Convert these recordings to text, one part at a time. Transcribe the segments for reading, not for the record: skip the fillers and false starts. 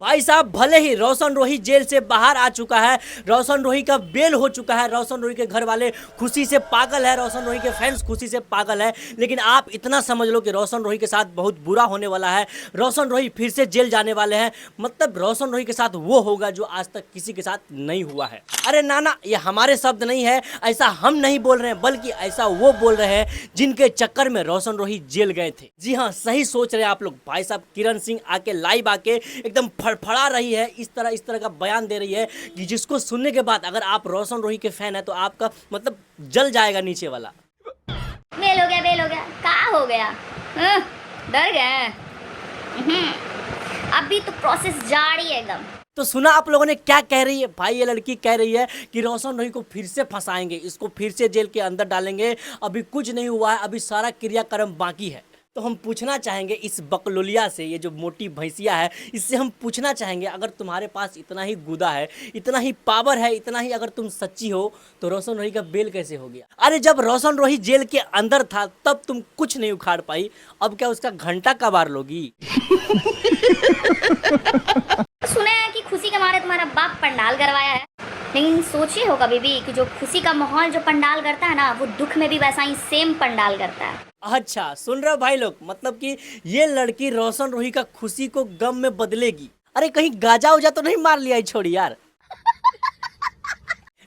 भाई साहब भले ही रोशन रोही जेल से बाहर आ चुका है, रोशन रोही का बेल हो चुका है, रोशन रोही के घर वाले खुशी से पागल है, रोशन रोही के फैंस खुशी से पागल है, लेकिन आप इतना समझ लो कि रोशन रोही के साथ बहुत बुरा होने वाला है। रोशन रोही फिर से जेल जाने वाले हैं। मतलब रोशन रोही के साथ वो होगा जो आज तक किसी के साथ नहीं हुआ है। अरे नाना, ये हमारे शब्द नहीं है, ऐसा हम नहीं बोल रहे हैं, बल्कि ऐसा वो बोल रहे हैं जिनके चक्कर में रोशन रोही जेल गए थे। जी हाँ, सही सोच रहे हैं आप लोग। भाई साहब किरण सिंह आके लाइव आके एकदम फड़फड़ा रही है, इस तरह का बयान दे रही है कि जिसको सुनने के बाद अगर आप रोशन रोही के फैन है तो आपका मतलब जल जाएगा नीचे वाला। बेल हो गया, क्या हो गया? डर गए? अभी तो प्रोसेस जारी है एकदम। तो सुना आप लोगों ने क्या कह रही है? भाई ये लड़की कह रही है कि रोशन रोही को फिर से फंसाएंगे, इसको फिर से जेल के अंदर डालेंगे, अभी कुछ नहीं हुआ है, अभी सारा क्रियाक्रम बाकी है। तो हम पूछना चाहेंगे इस बकलोलिया से, ये जो मोटी भैंसिया है, इससे हम पूछना चाहेंगे अगर तुम्हारे पास इतना ही गुदा है, इतना ही पावर है, इतना ही अगर तुम सच्ची हो तो रोशन रोही का बेल कैसे हो गया? अरे जब रोशन रोही जेल के अंदर था तब तुम कुछ नहीं उखाड़ पाई, अब क्या उसका घंटा कबार लोगी? सुने हैं कि खुशी के मारे तुम्हारा बाप पंडाल करवाया है, लेकिन सोचिए हो कभी भी कि जो खुशी का माहौल जो पंडाल करता है ना, वो दुख में भी वैसा ही सेम पंडाल करता है। अच्छा सुन रहे हो भाई लोग, मतलब कि ये लड़की रोशन रोही का खुशी को गम में बदलेगी। अरे कहीं गाजा उजा तो नहीं मार लिया छोड़ी यार?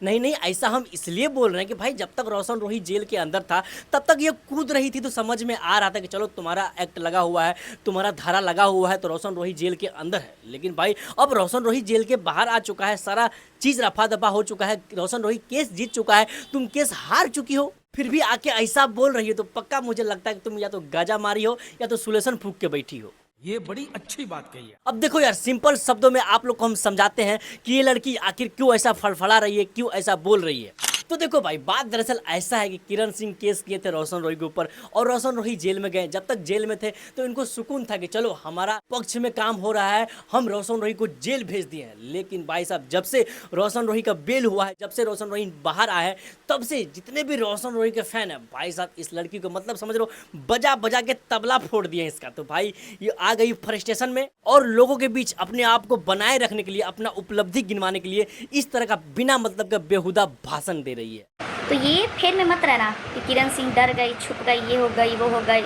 नहीं, ऐसा हम इसलिए बोल रहे हैं कि भाई जब तक रोशन रोही जेल के अंदर था तब तक ये कूद रही थी तो समझ में आ रहा था कि चलो तुम्हारा एक्ट लगा हुआ है, तुम्हारा धारा लगा हुआ है, तो रोशन रोही जेल के अंदर है। लेकिन भाई अब रोशन रोही जेल के बाहर आ चुका है, सारा चीज़ रफा दफा हो चुका है, रोशन रोही केस जीत चुका है, तुम केस हार चुकी हो, फिर भी आके ऐसा बोल रही हो तो पक्का मुझे लगता है कि तुम या तो गाजा मारी हो या तो सुलेशन फूक के बैठी हो। ये बड़ी अच्छी बात कही है। अब देखो यार, सिंपल शब्दों में आप लोग को हम समझाते हैं कि ये लड़की आखिर क्यों ऐसा फड़फड़ा रही है, क्यों ऐसा बोल रही है। तो देखो भाई, बात दरअसल ऐसा है कि किरण सिंह केस किए थे रोशन रोही के ऊपर और रोशन रोही जेल में गए। जब तक जेल में थे तो इनको सुकून था कि चलो हमारा पक्ष में काम हो रहा है, हम रोशन रोही को जेल भेज दिए हैं। लेकिन भाई साहब जब से रोशन रोही का बेल हुआ है, जब से रोशन रोही बाहर आए हैं, तब से जितने भी रोशन रोही के फैन है भाई साहब इस लड़की को मतलब समझ लो बजा बजा के तबला फोड़ दिए इसका। तो भाई ये आ गई फ्रस्ट्रेशन में और लोगों के बीच अपने आप को बनाए रखने के लिए, अपना उपलब्धि गिनवाने के लिए इस तरह का बिना मतलब का बेहुदा भाषण दे रही है। तो ये फेर में मत रहना कि किरण सिंह डर गई, छुप गई, ये हो गई, वो हो गई।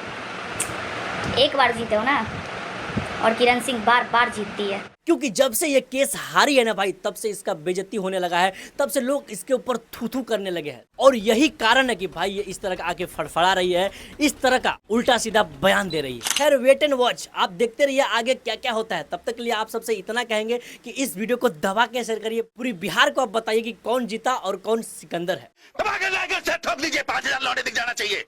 एक बार जीते हो ना, और किरण सिंह बार बार जीतती है। क्योंकि जब से ये केस हारी है ना भाई, तब से इसका बेइज्जती होने लगा है, तब से लोग इसके ऊपर थू थू करने लगे हैं। और यही कारण है कि भाई ये इस तरह का आके फड़फड़ा रही है, इस तरह का उल्टा सीधा बयान दे रही है। खैर वेट एंड वॉच, आप देखते रहिए आगे क्या क्या होता है। तब तक के लिए आप सबसे इतना कहेंगे कि इस वीडियो को दबा के शेयर करिए, पूरी बिहार को आप बताइए कि कौन जीता और कौन सिकंदर है। ठोक लीजिए, 5,000 लौटे दिख जाना चाहिए।